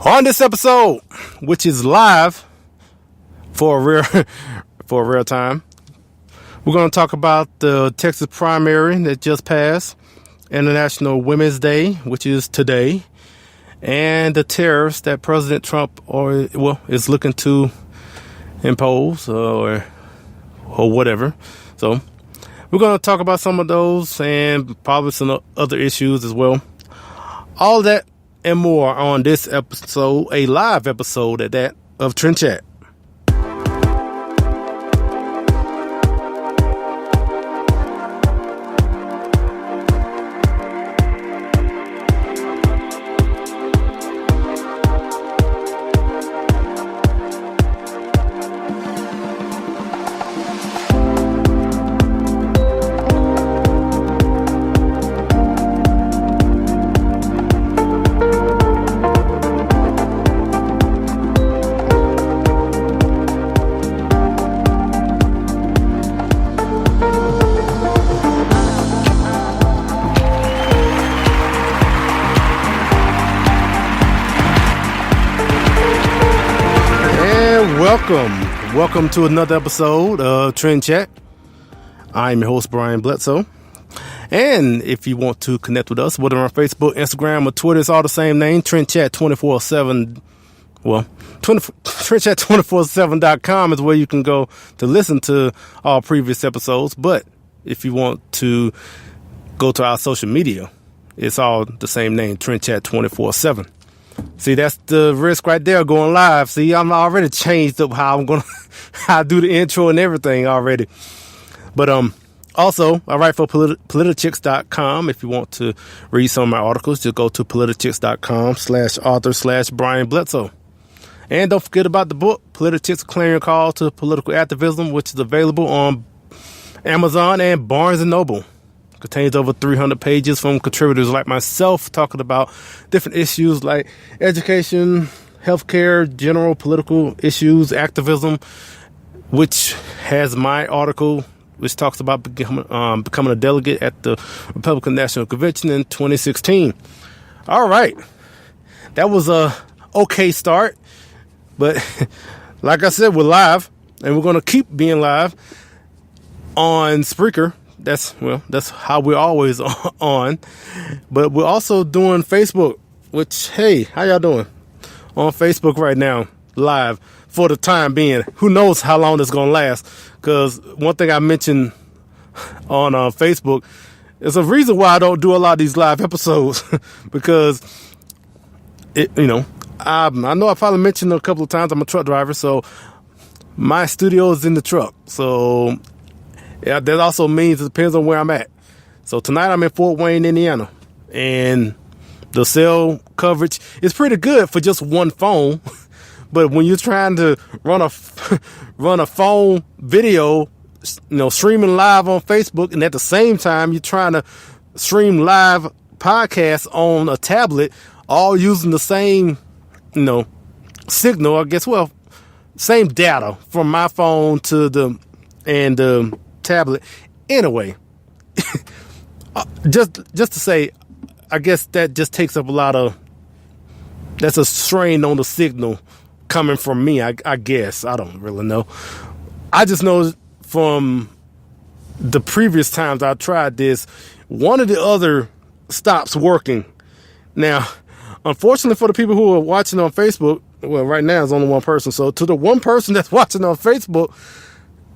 On this episode, which is live for a real time, we're going to talk about the Texas primary that just passed, International Women's Day, which is today, and the tariffs that President Trump is looking to impose or whatever. So we're going to talk about some of those and probably some other issues as well. All that and more on this episode, a live episode at that, of Trend Chat. Welcome to another episode of Trend Chat. I'm your host, Brian Bledsoe. And if you want to connect with us, whether on Facebook, Instagram, or Twitter, it's all the same name, Trend Chat 24/7. Well, TrendChat247.com is where you can go to listen to all previous episodes. But if you want to go to our social media, it's all the same name, Trend Chat 24/7. See, that's the risk right there going live. See, I'm already changed up how I do the intro and everything already. But also, I write for politichicks.com. If you want to read some of my articles, just go to politichicks.com/author/Brian Bledsoe. And don't forget about the book, Politichicks: Clarion Call to Political Activism, which is available on Amazon and Barnes & Noble. Contains over 300 pages from contributors like myself talking about different issues like education, healthcare, general political issues, activism, which has my article, which talks about becoming a delegate at the Republican National Convention in 2016. All right. That was a okay start. But like I said, we're live, and we're going to keep being live on Spreaker. That's how we're always on. But we're also doing Facebook, which, hey, how y'all doing? On Facebook right now, live for the time being. Who knows how long it's going to last? Because one thing I mentioned on Facebook is a reason why I don't do a lot of these live episodes. Because, I know I probably mentioned a couple of times I'm a truck driver, so my studio is in the truck. So yeah, that also means it depends on where I'm at. So tonight I'm in Fort Wayne, Indiana, and the cell coverage is pretty good for just one phone. But when you're trying to run a phone video, streaming live on Facebook, and at the same time you're trying to stream live podcasts on a tablet, all using the same, signal, I guess. Well, same data from my phone to the tablet. Anyway, just to say, I guess that just takes up that's a strain on the signal coming from me. I guess I don't really know. I just know from the previous times I tried this, one of the other stops working. Now, unfortunately for the people who are watching on Facebook, well, right now it's only one person. So to the one person that's watching on Facebook,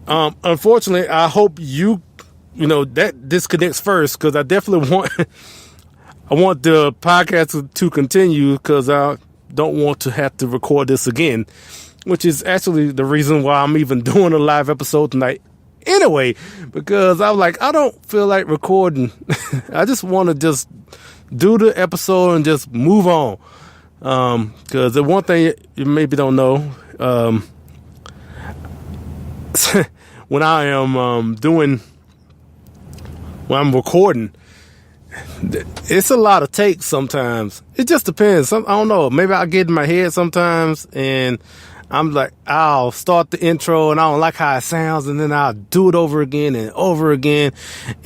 unfortunately, I hope that disconnects first, because I definitely want the podcast to continue, because I don't want to have to record this again, which is actually the reason why I'm even doing a live episode tonight anyway, because I'm like, I don't feel like recording. I just want to just do the episode and just move on. Because the one thing you maybe don't know, when I am when I'm recording, it's a lot of takes sometimes. It just depends. I don't know. Maybe I get in my head sometimes and I'm like, I'll start the intro and I don't like how it sounds, and then I'll do it over again and over again.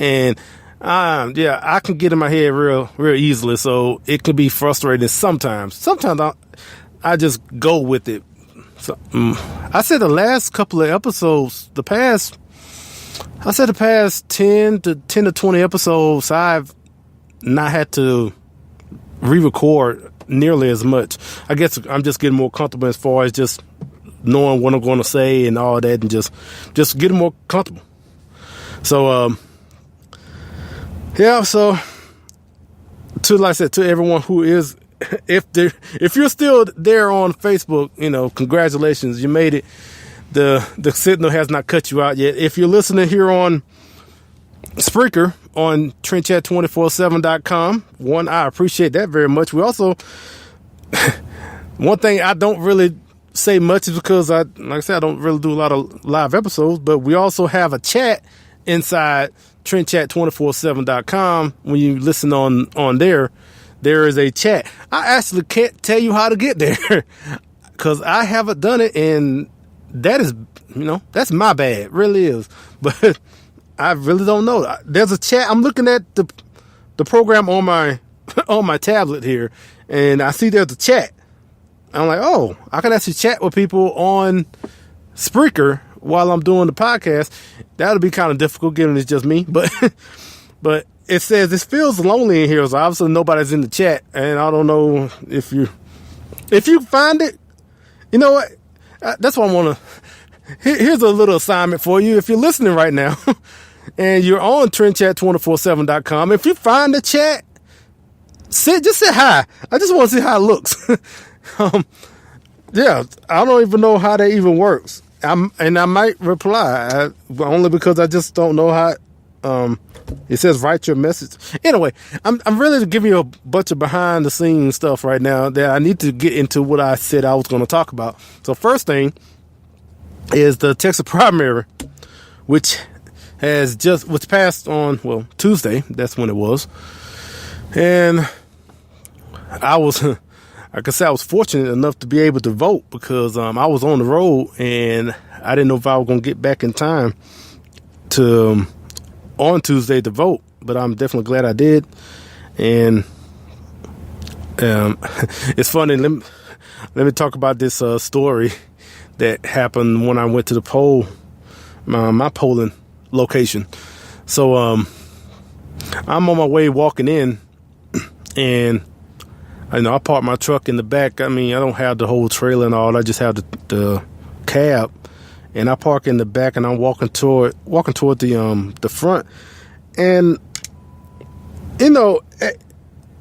And I can get in my head real easily. So it can be frustrating sometimes. Sometimes I just go with it. So I said the last couple of episodes, the past 10 to 20 episodes, I've not had to re-record nearly as much. I guess I'm just getting more comfortable as far as just knowing what I'm going to say and all that, and just getting more comfortable. So, yeah, so like I said, to everyone who is, if you're still there on Facebook, congratulations, you made it. The signal has not cut you out yet. If you're listening here on Spreaker on TrentChat247.com, I appreciate that very much. We also, one thing I don't really say much is because like I said, I don't really do a lot of live episodes, but we also have a chat inside TrentChat247.com. When you listen on there is a chat. I actually can't tell you how to get there because I haven't done it, and that is, that's my bad. It really is. But I really don't know. There's a chat. I'm looking at the program on my on my tablet here, and I see there's a chat. I'm like, oh, I can actually chat with people on Spreaker while I'm doing the podcast. That'll be kind of difficult given it's just me, but it says this feels lonely in here, so obviously nobody's in the chat, and I don't know if you find it. You know what? That's what I want to. Here's a little assignment for you. If you're listening right now and you're on TrentChat247.com, if you find the chat, just say hi. I just want to see how it looks. Yeah, I don't even know how that even works. I might reply only because I just don't know how. It says write your message. Anyway, I'm really giving you a bunch of behind the scenes stuff right now that I need to get into what I said I was going to talk about. So first thing is the Texas primary, which passed on Tuesday. That's when it was, and I was. Like I said, I was fortunate enough to be able to vote because I was on the road and I didn't know if I was going to get back in time on Tuesday to vote, but I'm definitely glad I did. And it's funny. Let me talk about this story that happened when I went to the poll, my polling location. So I'm on my way walking in, and I parked my truck in the back. I mean, I don't have the whole trailer and all. I just have the cab, and I park in the back, and I'm walking toward the front. And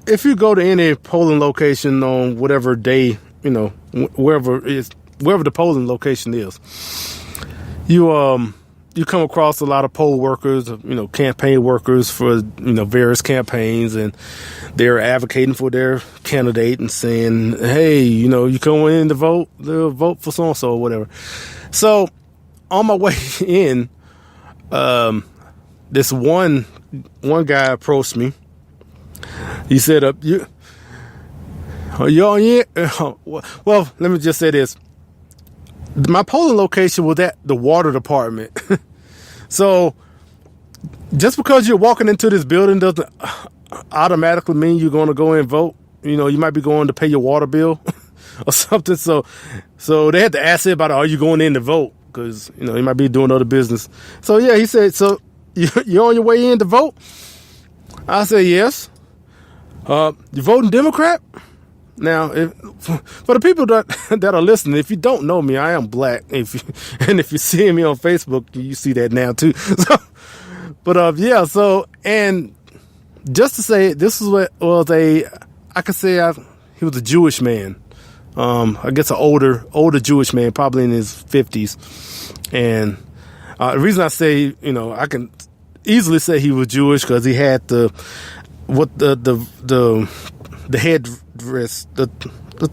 if you go to any polling location on whatever day, wherever the polling location is, you come across a lot of poll workers, campaign workers for, various campaigns, and they're advocating for their candidate and saying, hey, you come in to vote for so-and-so or whatever. So on my way in, this one guy approached me. He said, are you on yet? Well, let me just say this. My polling location was at the water department. So just because you're walking into this building doesn't automatically mean you're going to go and vote. You might be going to pay your water bill or something. So they had to ask everybody, are you going in to vote? Because, you might be doing other business. So, yeah, he said, so you're on your way in to vote? I said, yes. You voting Democrat? Now, for the people that are listening, if you don't know me, I am black. And if you're seeing me on Facebook, you see that now too. So, but yeah. So, and just to say, this is what was I could say he was a Jewish man. I guess an older Jewish man, probably in his 50s. And the reason I say, I can easily say he was Jewish because he had the headdress, the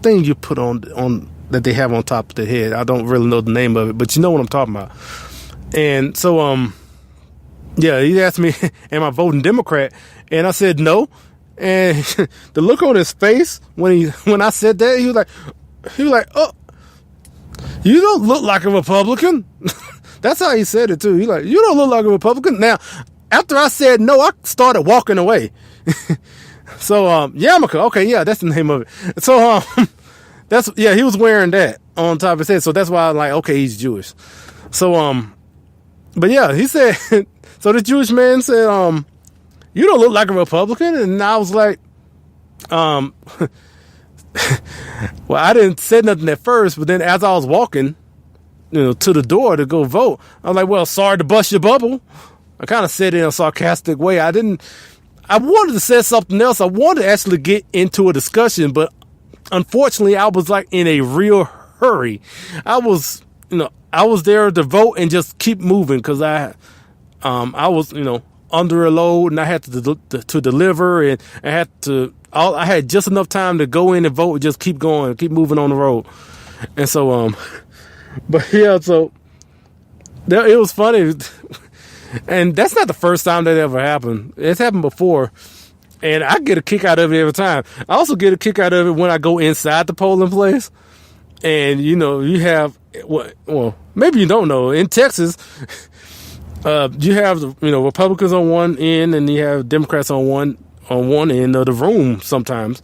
thing you put on that they have on top of the head. I don't really know the name of it, but you know what I'm talking about. And so, yeah, he asked me, am I voting Democrat? And I said no. And the look on his face when I said that, he was like, oh, you don't look like a Republican. That's how he said it too. He's like, you don't look like a Republican. Now, after I said no, I started walking away. So, Yarmulke. Okay, yeah, that's the name of it. So, he was wearing that on top of his head. So that's why I'm like, okay, he's Jewish. So, but yeah, he said, so the Jewish man said, you don't look like a Republican. And I was like, well, I didn't say nothing at first, but then as I was walking, to the door to go vote, I was like, well, sorry to bust your bubble. I kind of said it in a sarcastic way. I wanted to say something else. I wanted to actually get into a discussion, but unfortunately I was like in a real hurry. I was there to vote and just keep moving because I was, under a load and I had to deliver and I had just enough time to go in and vote and just keep going, keep moving on the road. And so, but yeah, so it was funny. And that's not the first time that ever happened. It's happened before. And I get a kick out of it every time. I also get a kick out of it when I go inside the polling place. And, you have, well, maybe you don't know, in Texas, you have, Republicans on one end and you have Democrats on one end of the room sometimes.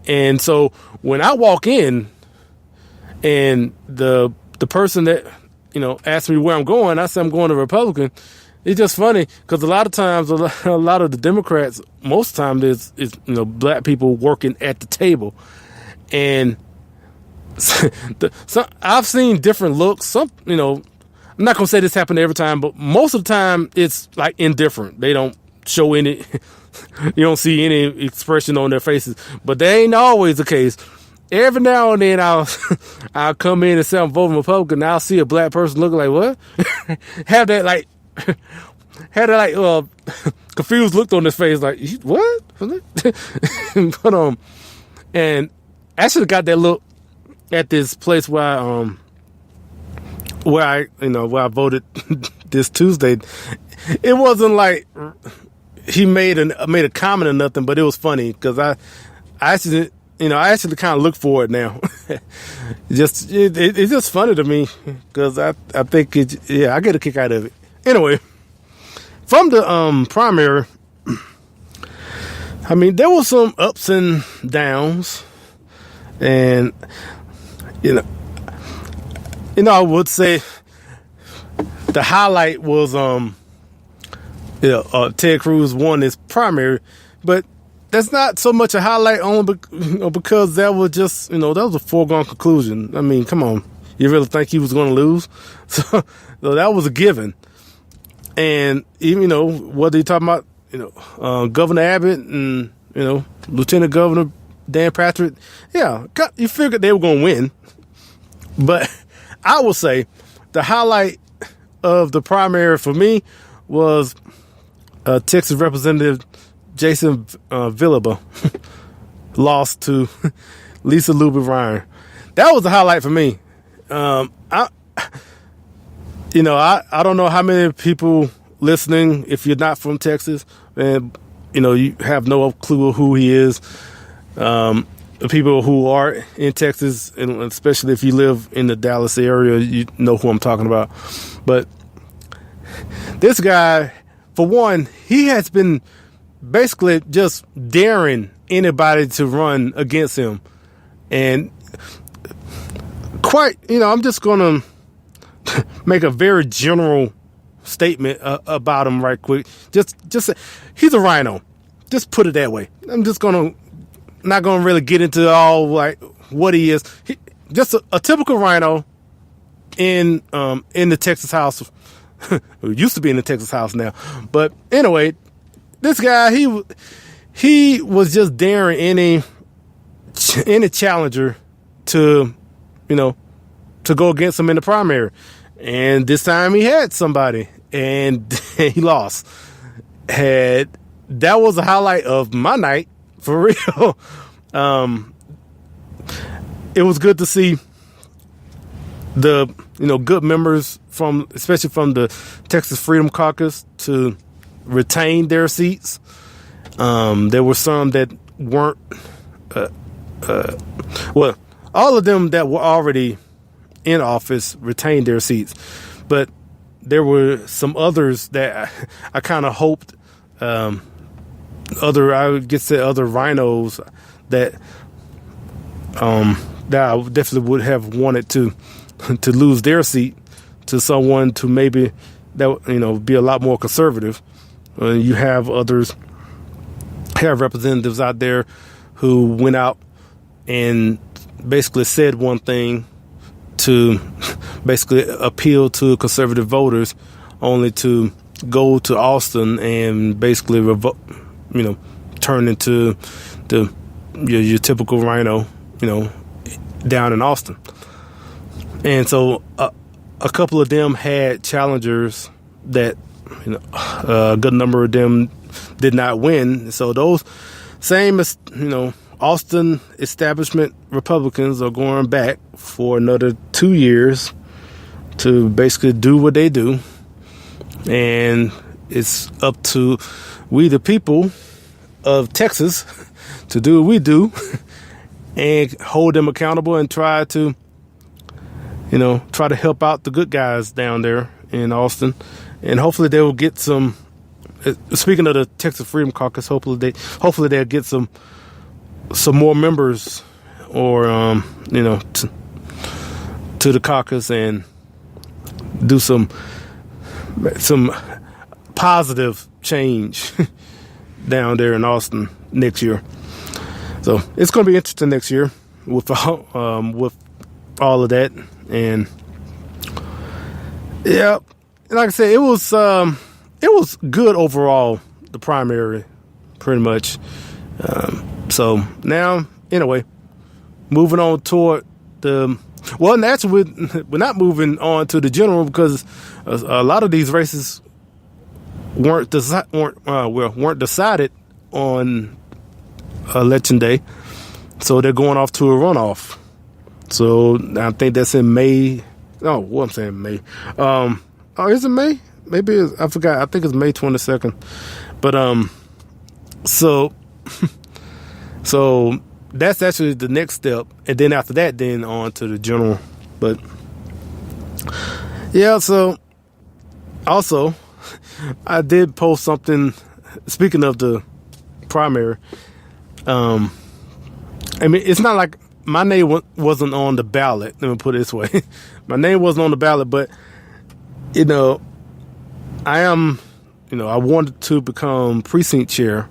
And so when I walk in and the person that, asked me where I'm going, I said I'm going to Republican. It's just funny because a lot of times, a lot of the Democrats, most of the time, is black people working at the table, and so I've seen different looks. Some, I'm not gonna say this happened every time, but most of the time it's like indifferent. They don't show any, you don't see any expression on their faces. But that ain't always the case. Every now and then I'll come in and say I'm voting Republican, and I'll see a black person looking like, what? Have that confused look on his face, like, what? But and I should have got that look at this place where I voted this Tuesday. It wasn't like he made a comment or nothing, but it was funny because I actually kind of look for it now. It's just funny to me because I think I get a kick out of it. Anyway, from the primary, I mean, there were some ups and downs, and I would say the highlight was Ted Cruz won his primary, but that's not so much a highlight only because that was just that was a foregone conclusion. I mean, come on, you really think he was going to lose? So that was a given. And even what they talking about, Governor Abbott and Lieutenant Governor Dan Patrick, yeah, you figured they were going to win. But I will say the highlight of the primary for me was Texas Representative Jason Villalba lost to Lisa Luby Ryan. That was the highlight for me. I don't know how many people listening, if you're not from Texas, and you have no clue who he is. The people who are in Texas, and especially if you live in the Dallas area, you know who I'm talking about. But this guy, for one, he has been basically just daring anybody to run against him. And I'm just going to make a very general statement about him right quick. Just say, he's a rhino. Just put it that way. I'm just not going to really get into all like what he is. Just a typical rhino in the Texas House. Used to be in the Texas House now. But anyway, this guy, he was just daring any challenger to go against him in the primary. And this time he had somebody and he lost. That was a highlight of my night, for real. It was good to see the good members especially from the Texas Freedom Caucus to retain their seats. There were some that weren't all of them that were already in office retained their seats, but there were some others that I kind of hoped other rhinos that that I definitely would have wanted to lose their seat to someone to maybe that be a lot more conservative. You have representatives out there who went out and basically said one thing to basically appeal to conservative voters, only to go to Austin and basically turn into your typical rhino, down in Austin. And so a couple of them had challengers that a good number of them did not win. So those same as Austin establishment Republicans are going back for another 2 years to basically do what they do. And it's up to we, the people of Texas, to do what we do and hold them accountable and try to help out the good guys down there in Austin. And hopefully they will get some, speaking of the Texas Freedom Caucus, hopefully they'll get some more members or, to the caucus and do some positive change down there in Austin next year. So it's going to be interesting next year with all of that. And yeah, like I said, it was good overall, the primary, pretty much. So now, anyway, moving on toward naturally we're not moving on to the general because a lot of these races weren't decided on election day, so they're going off to a runoff. So I think that's in May. Oh, what I'm saying May. Is it May? Maybe I forgot. I think it's May 22nd. But so that's actually the next step, and then after that, then on to the general. But yeah, so also I did post something. Speaking of the primary, it's not like my name wasn't on the ballot. Let me put it this way: my name wasn't on the ballot, but I am. I wanted to become precinct chair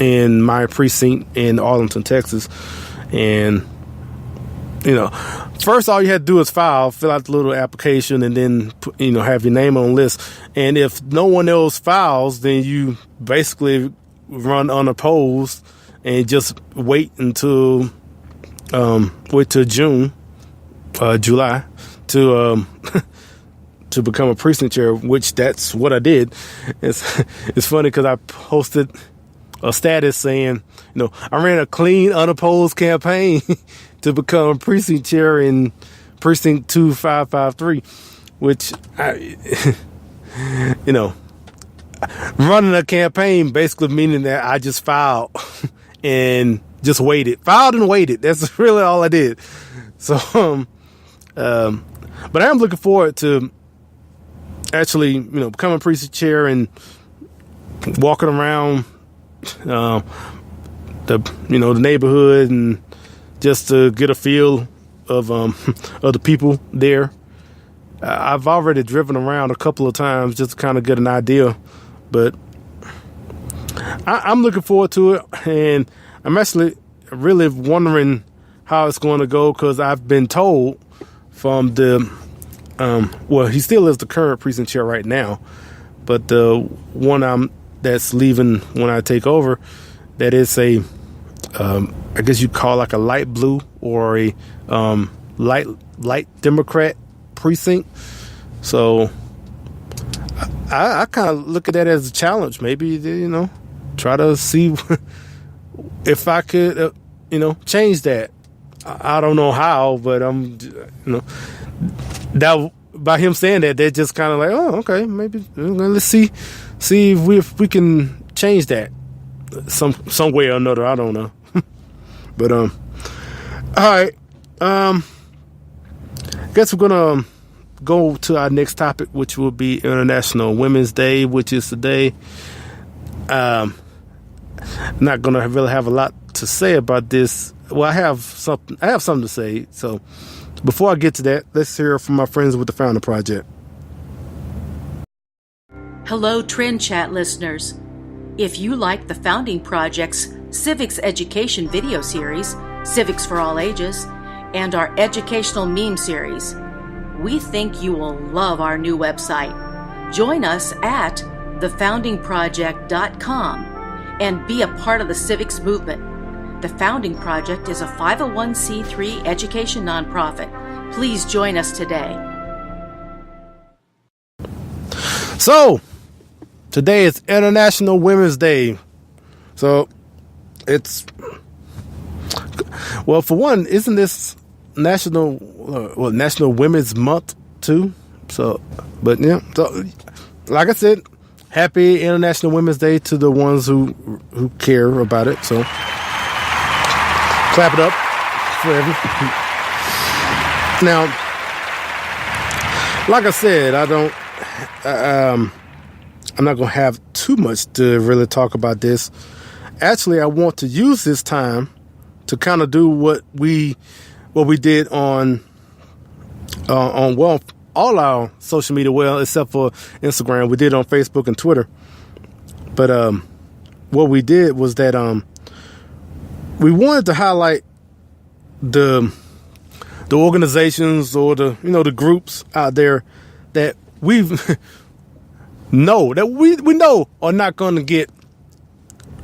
in my precinct in Arlington, Texas. And, first all you had to do is fill out the little application and then, have your name on the list. And if no one else files, then you basically run unopposed and just wait till July to become a precinct chair, which that's what I did. It's funny because I posted a status saying, I ran a clean, unopposed campaign to become precinct chair in precinct 2553, which running a campaign basically meaning that I just filed and just filed and waited. That's really all I did. So, but I am looking forward to actually, becoming precinct chair and walking around the neighborhood and just to get a feel of the people there. I've already driven around a couple of times just to kind of get an idea, but I'm looking forward to it, and I'm actually really wondering how it's going to go because I've been told from the he still is the current precinct chair right now, but the one that's leaving when I take over, that is I guess you call like a light blue or a light Democrat precinct. So I kind of look at that as a challenge. Maybe try to see if I could change that. I don't know how, but that by him saying that, they're just kind of like, oh, okay, maybe let's see if we can change that some way or another. I don't know. But all right, guess we're gonna go to our next topic, which will be International Women's Day, which is today. Not gonna really have a lot to say about this well, I have something to say. So before I get to that, let's hear from my friends with the Founding Project. Hello, Trend Chat listeners. If you like the Founding Project's Civics Education video series, Civics for All Ages, and our educational meme series, we think you will love our new website. Join us at thefoundingproject.com and be a part of the civics movement. The Founding Project is a 501c3 education nonprofit. Please join us today. So, today is International Women's Day. So, well, for one, isn't this National Women's Month too? So, but yeah, so like I said, happy International Women's Day to the ones who care about it. So, clap it up for everyone. Now, like I said, I'm not going to have too much to really talk about this. Actually, I want to use this time to kind of do what we did on all our social media, well, except for Instagram. We did it on Facebook and Twitter. But what we did was that we wanted to highlight the organizations or the groups out there that we know are not going to get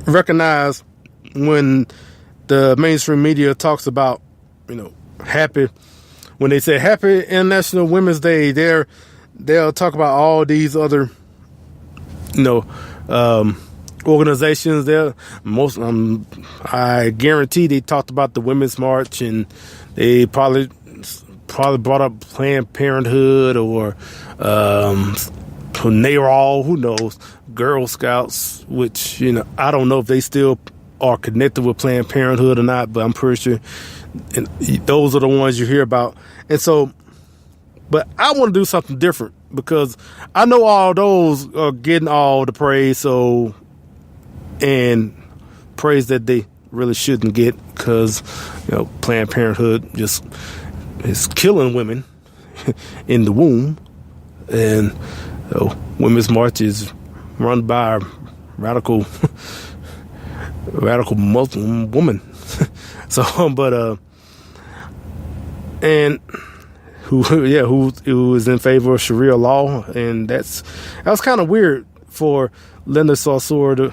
recognized when the mainstream media talks about when they say Happy International Women's Day, they'll talk about all these other organizations. I guarantee they talked about the Women's March, and they probably brought up Planned Parenthood or NARAL, who knows, Girl Scouts, which I don't know if they still are connected with Planned Parenthood or not, but I'm pretty sure those are the ones you hear about. And so, but I want to do something different because I know all those are getting all the praise, and praise that they really shouldn't get, because Planned Parenthood just is killing women in the womb, and Women's March is run by a radical Muslim woman. So, but and who is in favor of Sharia law, and that was kind of weird for Linda Sarsour,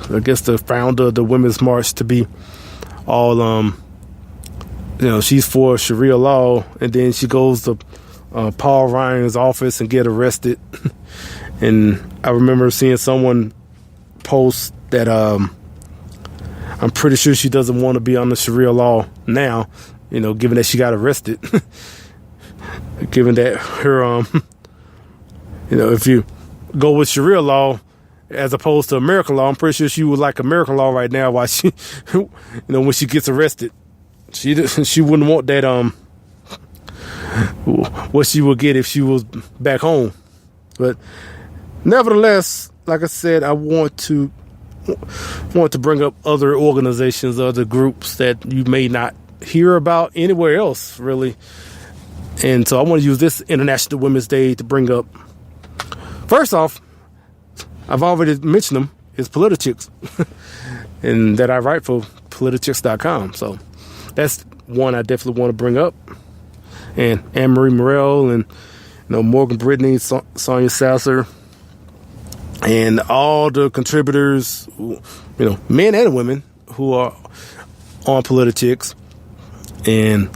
I guess the founder of the Women's March, to be all she's for Sharia law, and then she goes to Paul Ryan's office and get arrested. And I remember seeing someone post that I'm pretty sure she doesn't want to be on the Sharia law now, given that she got arrested. Given that her, if you go with Sharia law as opposed to American law, I'm pretty sure she would like American law right now. While she, when she gets arrested, she wouldn't want that what she would get if she was back home. But nevertheless, like I said, I want to bring up other organizations, other groups that you may not hear about anywhere else, really. And so I want to use this International Women's Day to bring up, first off, I've already mentioned them, is Politichicks, and that I write for Politichicks.com. So that's one I definitely want to bring up. And Anne-Marie Morrell and Morgan Brittany, Sonia Sasser, and all the contributors, men and women who are on Politichicks. And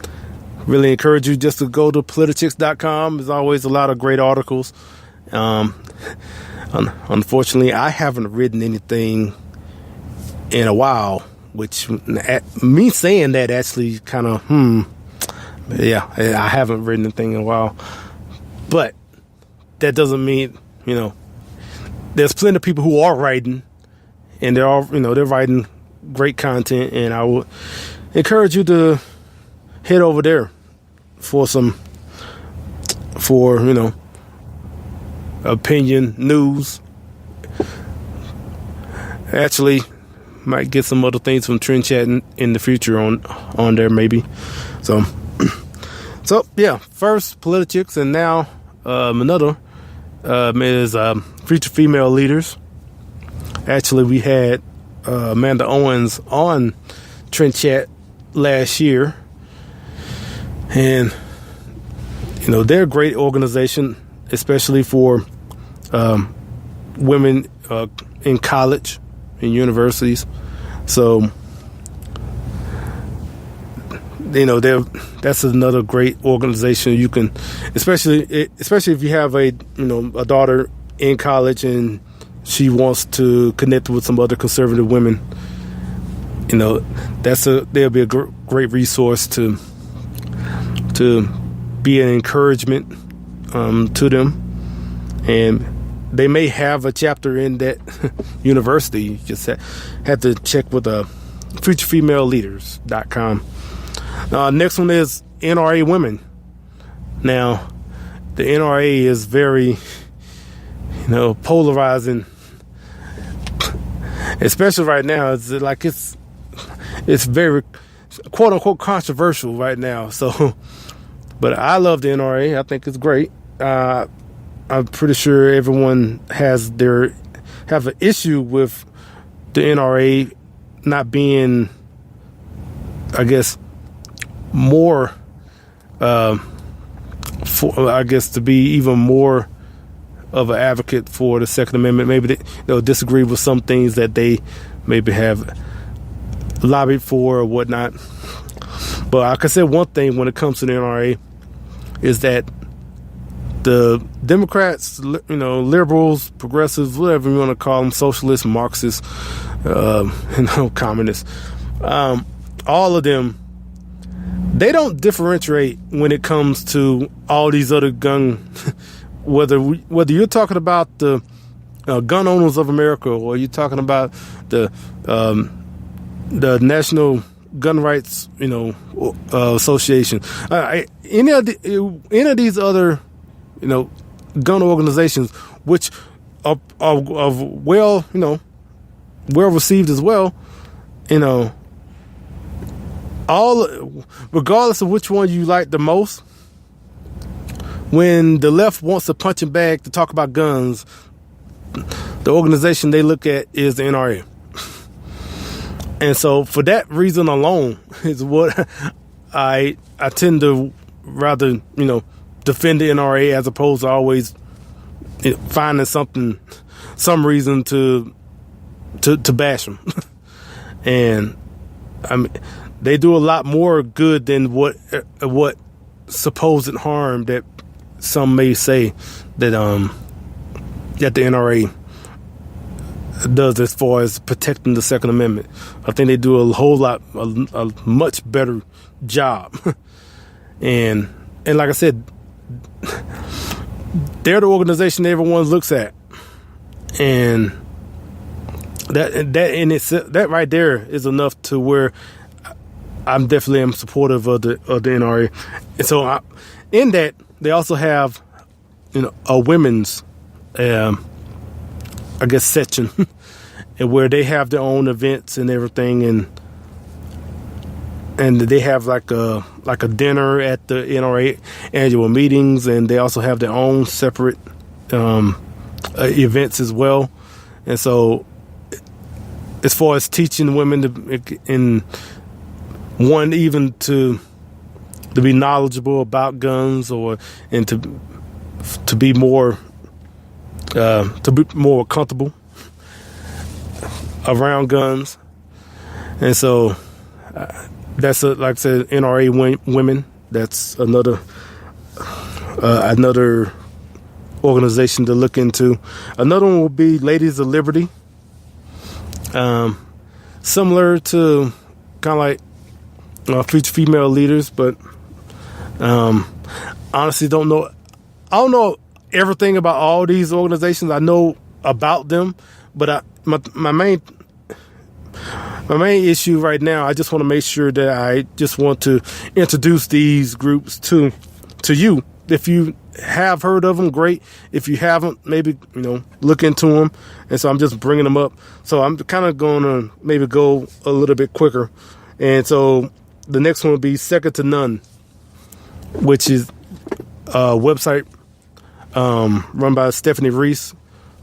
really encourage you just to go to Politichicks.com. There's always a lot of great articles. Unfortunately, I haven't written anything in a while, which me saying that actually kind of, yeah, I haven't written anything in a while. But that doesn't mean, there's plenty of people who are writing, and they're all, they're writing great content, and I would encourage you to head over there for opinion, news. Actually, might get some other things from Trend Chat in the future on there maybe. So yeah, first Politics, and now another is Future Female Leaders. Actually, we had Amanda Owens on Trend Chat last year, and they're a great organization, especially for women in college and universities. So that's another great organization. You can, especially if you have a daughter in college and she wants to connect with some other conservative women, they'll be a great resource to be an encouragement to them. And they may have a chapter in that university. You just have to check with futurefemaleleaders.com. Next one is NRA Women. Now, the NRA is very, polarizing, especially right now. It's very, quote unquote, controversial right now. So, but I love the NRA. I think it's great. I'm pretty sure everyone have an issue with the NRA not being, I guess, more, to be even more of an advocate for the Second Amendment. Maybe they'll disagree with some things that they maybe have lobbied for or whatnot. But I can say one thing when it comes to the NRA is that the Democrats, liberals, progressives, whatever you want to call them, socialists, Marxists, communists, all of them, they don't differentiate when it comes to all these other gun, whether you're talking about the gun owners of America or you're talking about the National Gun Rights, Association, any of these other, gun organizations, which are well received as well, all, regardless of which one you like the most, when the left wants a punching bag to talk about guns, the organization they look at is the NRA. And so for that reason alone is what I tend to rather, defend the NRA as opposed to always finding some reason to bash them. And I mean, they do a lot more good than what supposed harm that some may say that the NRA does as far as protecting the Second Amendment. I think they do a whole lot, a much better job. And like I said, they're the organization everyone looks at, and that right there is enough to where I'm definitely am supportive of the NRA. And so in that, they also have a women's section and where they have their own events and everything, and they have like a dinner at the NRA annual meetings, and they also have their own separate events as well. And so as far as teaching women to be knowledgeable about guns and to be more comfortable around guns. And so that's like I said, NRA women. That's another organization to look into. Another one will be Ladies of Liberty. Similar to kind of like Future Female Leaders, but honestly don't know. I don't know everything about all these organizations. I know about them, but my main issue right now, I just want to make sure that I just want to introduce these groups to you. If you have heard of them, great. If you haven't, maybe, look into them. And so I'm just bringing them up. So I'm kind of going to maybe go a little bit quicker. And so the next one will be Second to None, which is a website run by Stephanie Reese,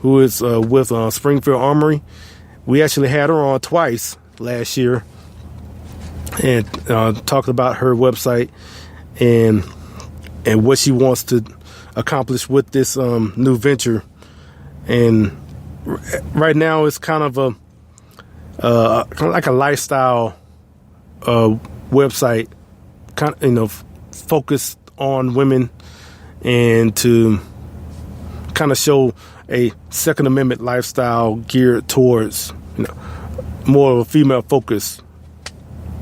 who is with Springfield Armory. We actually had her on twice last year and talked about her website and what she wants to accomplish with this new venture. And right now it's kind of like a lifestyle website, kind of, focused on women and to kind of show a Second Amendment lifestyle geared towards, more of a female-focused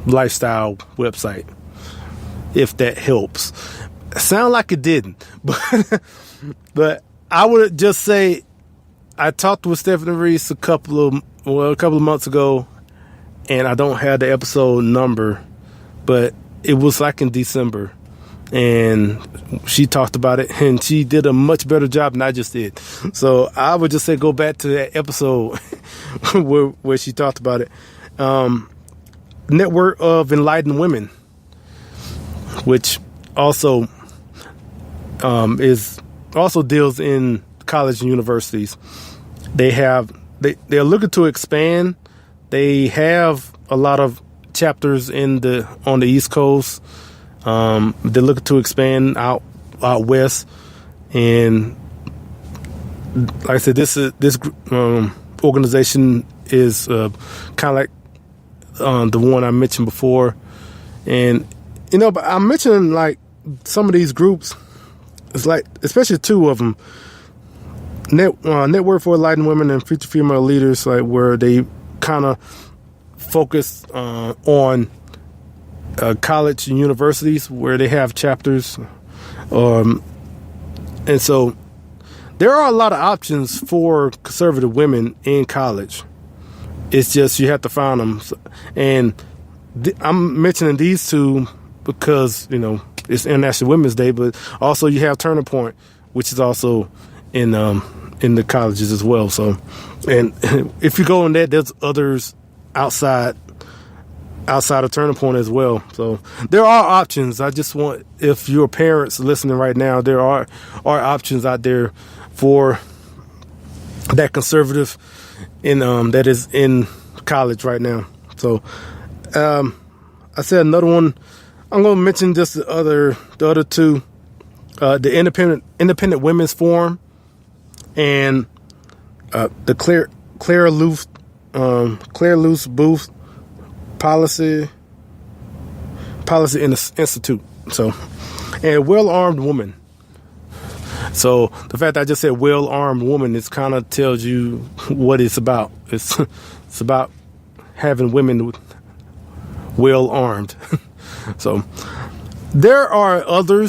lifestyle website, if that helps. Sound like it didn't, but I would just say I talked with Stephanie Reese a couple of months ago, and I don't have the episode number, but it was like in December. And she talked about it, and she did a much better job than I just did. So I would just say go back to that episode where she talked about it. Network of Enlightened Women, which also deals in college and universities. They're looking to expand. They have a lot of chapters on the East Coast. They're looking to expand out west, and like I said, this organization is kind of like the one I mentioned before, and but I'm mentioning like some of these groups. It's like, especially two of them, Network for Enlightened Women and Future Female Leaders, like where they kind of focus on college and universities where they have chapters. And so there are a lot of options for conservative women in college. It's just you have to find them. And I'm mentioning these two because, it's International Women's Day, but also you have Turning Point, which is also in the colleges as well. So, and if you go on that, there's others outside of Turning Point as well. So there are options. I just want, if your parents listening right now, there are options out there for that conservative that is in college right now. So I said another one. I'm going to mention just the other two, the Independent Women's Forum and the Claire Luce Booth Policy Institute. So, and Well-Armed Woman. So the fact that I just said well-armed woman, it kind of tells you what it's about. It's about having women well-armed. So there are other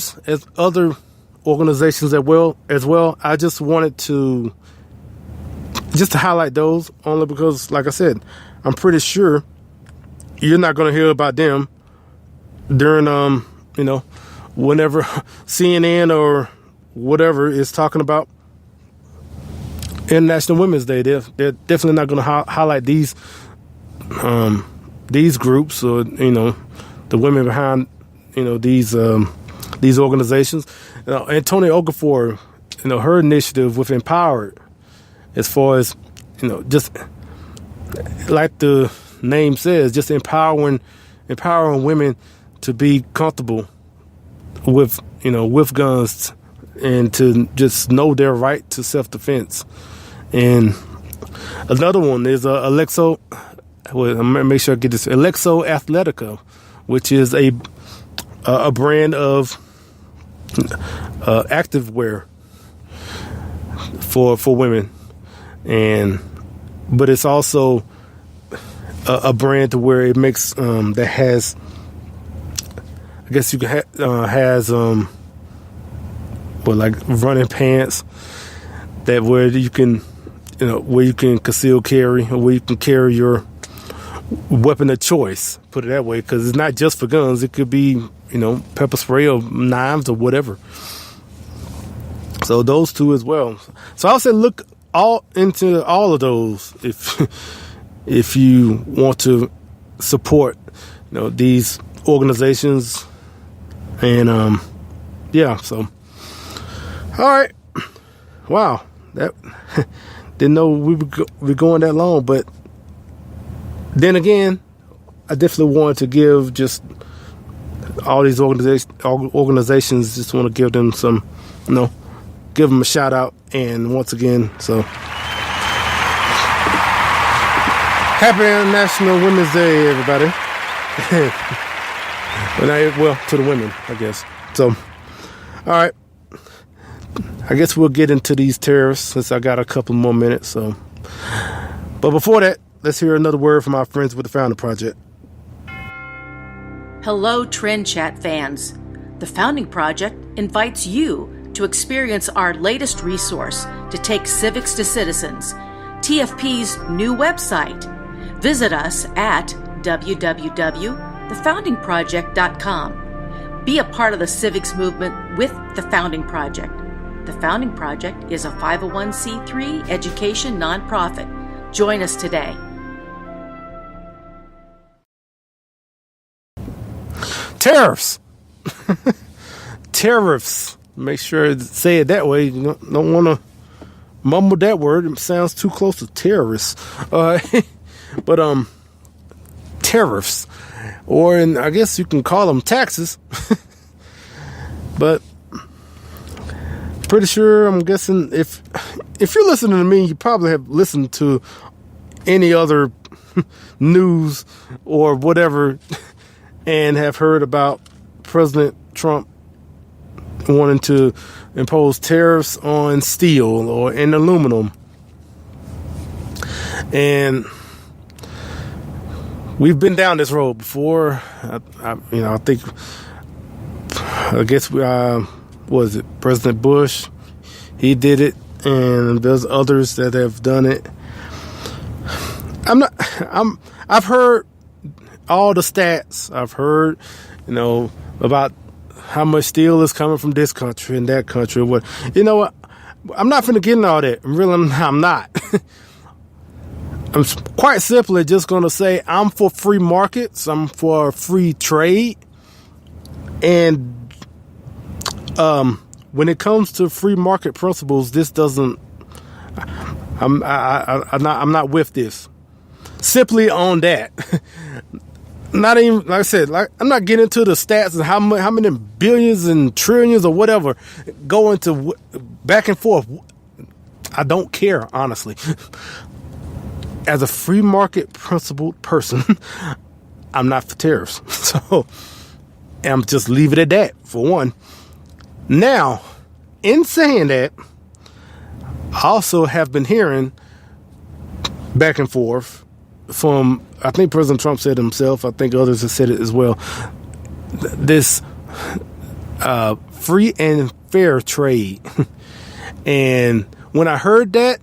organizations as well. I just wanted to highlight those only because, like I said, I'm pretty sure you're not going to hear about them during whenever CNN or whatever is talking about International Women's Day. They're definitely not going to highlight these groups or the women behind these organizations. Antonia Okafor, her initiative with Empowered, as far as just like the name says, just empowering women to be comfortable with guns and to just know their right to self-defense. And another one is Alexo. Well, I'm gonna make sure I get this. Alexo Athletica, which is a brand of active wear for women, but it's also a brand to where it makes that has, I guess you can has like running pants that where you can conceal carry, or where you can carry your weapon of choice, put it that way, because it's not just for guns. It could be pepper spray or knives or whatever. So those two as well. So I'll say look all into all of those if you want to support, these organizations. And yeah, so all right. Wow, that didn't know we were going that long, but then again, I definitely wanted to give just all these organizations. Just want to give them some, give them a shout out. And once again, so happy National Women's Day, everybody. Well, to the women, I guess. So, all right. I guess we'll get into these tariffs since I got a couple more minutes. So, but before that, let's hear another word from our friends with the Founding Project. Hello, Trend Chat fans. The Founding Project invites you to experience our latest resource to take civics to citizens, TFP's new website. Visit us at www.thefoundingproject.com. Be a part of the civics movement with the Founding Project. The Founding Project is a 501c3 education nonprofit. Join us today. Tariffs. Tariffs. Make sure to say it that way. You don't want to mumble that word. It sounds too close to terrorists. But tariffs, or I guess you can call them taxes. But pretty sure, I'm guessing if you're listening to me, you probably have listened to any other news or whatever, and have heard about President Trump wanting to impose tariffs on steel or in aluminum. And we've been down this road before. I guess was it President Bush? He did it, and there's others that have done it. I've heard all the stats. I've heard, about how much steel is coming from this country and that country. What, I'm not finna get into all that. I'm not. I'm quite simply just going to say I'm for free markets. I'm for free trade. And when it comes to free market principles, this doesn't. I'm not with this. Simply on that. Not even, like I said, I'm not getting into the stats and how many billions and trillions or whatever go into back and forth. I don't care, honestly. As a free market principled person, I'm not for tariffs. So I'm just leave it at that, for one. Now, in saying that, I also have been hearing back and forth from, I think President Trump said it himself, I think others have said it as well, this free and fair trade. And when I heard that,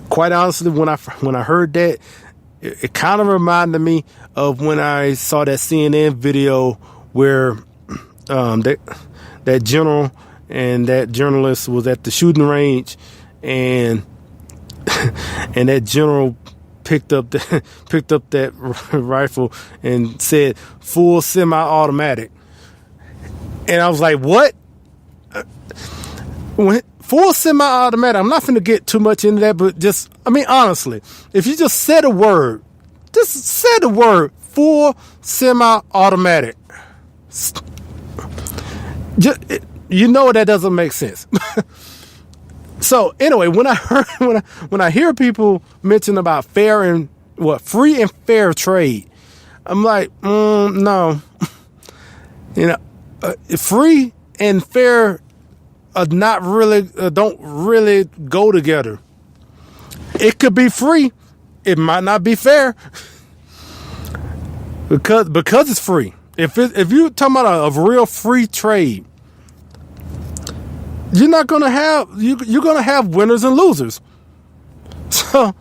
quite honestly, when I heard that, it kind of reminded me of when I saw that CNN video where that general and that journalist was at the shooting range, and that general picked up that rifle and said full semi-automatic, and I was like, what? Full semi-automatic. I'm not going to get too much into that, but honestly, if you just said a word, full semi-automatic, that doesn't make sense. So anyway, when I hear people mention about free and fair trade, I'm like, no, free and fair are not really, don't really go together. It could be free, it might not be fair, because it's free. If you're talking about a real free trade, you're not gonna have you're gonna have winners and losers. So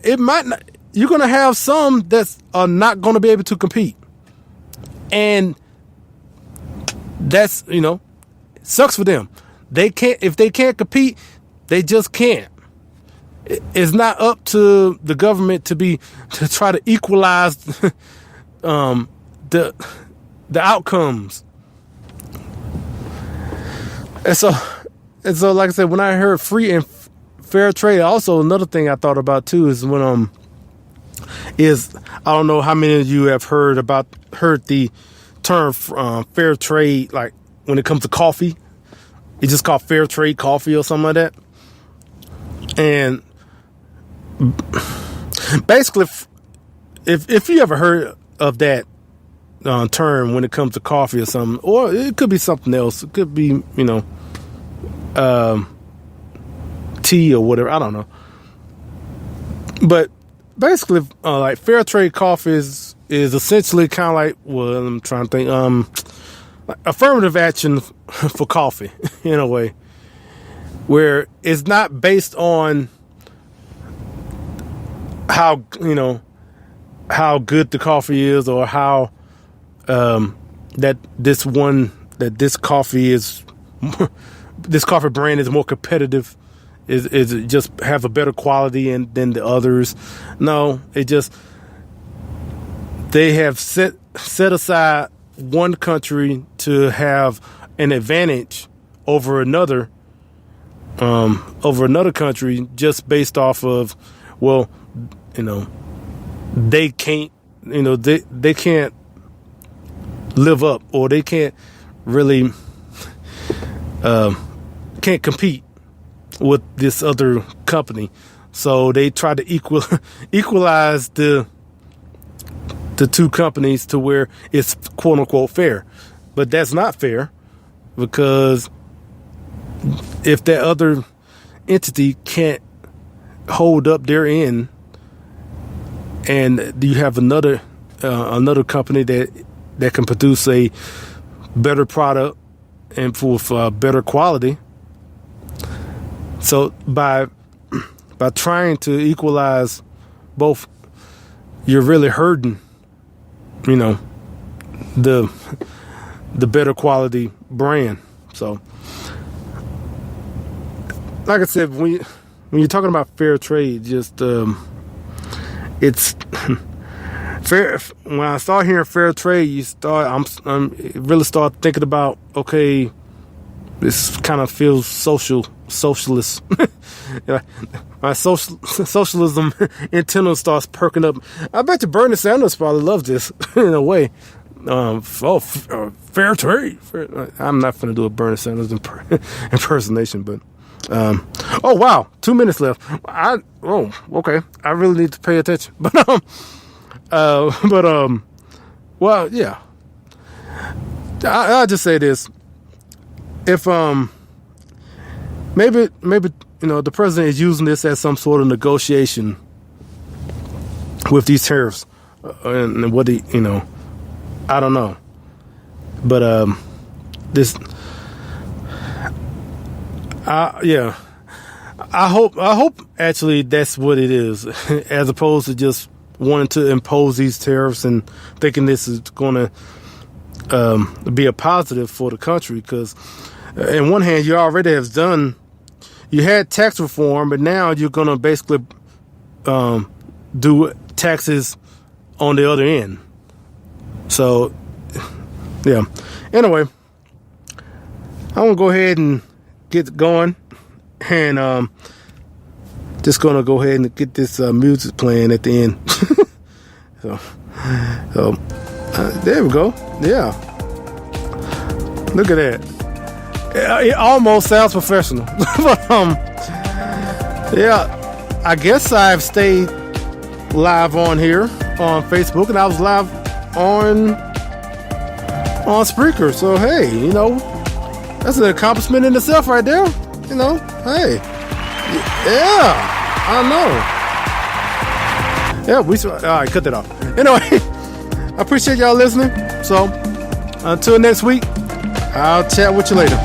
it might not. You're gonna have some that are not gonna be able to compete, and that's sucks for them. If they can't compete, they just can't. It's not up to the government to try to equalize the outcomes. And so, like I said, when I heard free and fair trade, also another thing I thought about too is when I don't know how many of you have heard the term fair trade, like when it comes to coffee. It's just called fair trade coffee or something like that. And basically, if you ever heard of that term when it comes to coffee or something, or it could be something else. It could be, tea or whatever. I don't know. But basically, like fair trade coffee is essentially kind of like, well, I'm trying to think, like affirmative action for coffee in a way, where it's not based on how good the coffee is or how this coffee brand is more competitive, is it just have a better quality than the others. No, it just, they have set aside one country to have an advantage over another country just based off of, well, they can't live up, or they can't really can't compete with this other company, so they try to equalize the two companies to where it's quote unquote fair. But that's not fair, because if that other entity can't hold up their end, and you have another company that can produce a better product and with better quality, so by trying to equalize both, you're really hurting, the better quality brand. So, like I said, when you're talking about fair trade, just it's fair. When I start hearing fair trade, I'm really start thinking about, okay, this kind of feels socialist. My socialism antenna starts perking up. I bet you Bernie Sanders probably loves this in a way. Fair trade. I'm not going to do a Bernie Sanders impersonation, but oh wow, 2 minutes left. Okay. I really need to pay attention. But well, yeah. I'll just say this: if maybe the president is using this as some sort of negotiation with these tariffs, and what I don't know, but this, yeah, I hope actually that's what it is, as opposed to just wanting to impose these tariffs and thinking this is going to be a positive for the country. Because in one hand, you already have you had tax reform, but now you're going to basically do taxes on the other end. So, yeah. Anyway, I'm going to go ahead and get going, and just going to go ahead and get this music playing at the end. so there we go. Yeah. Look at that. It almost sounds professional. But yeah, I guess I've stayed live on here on Facebook, and I was live on Spreaker. So hey, that's an accomplishment in itself right there. Hey, yeah, I know. Yeah, all right, cut that off. Anyway, I appreciate y'all listening. So until next week, I'll chat with you later.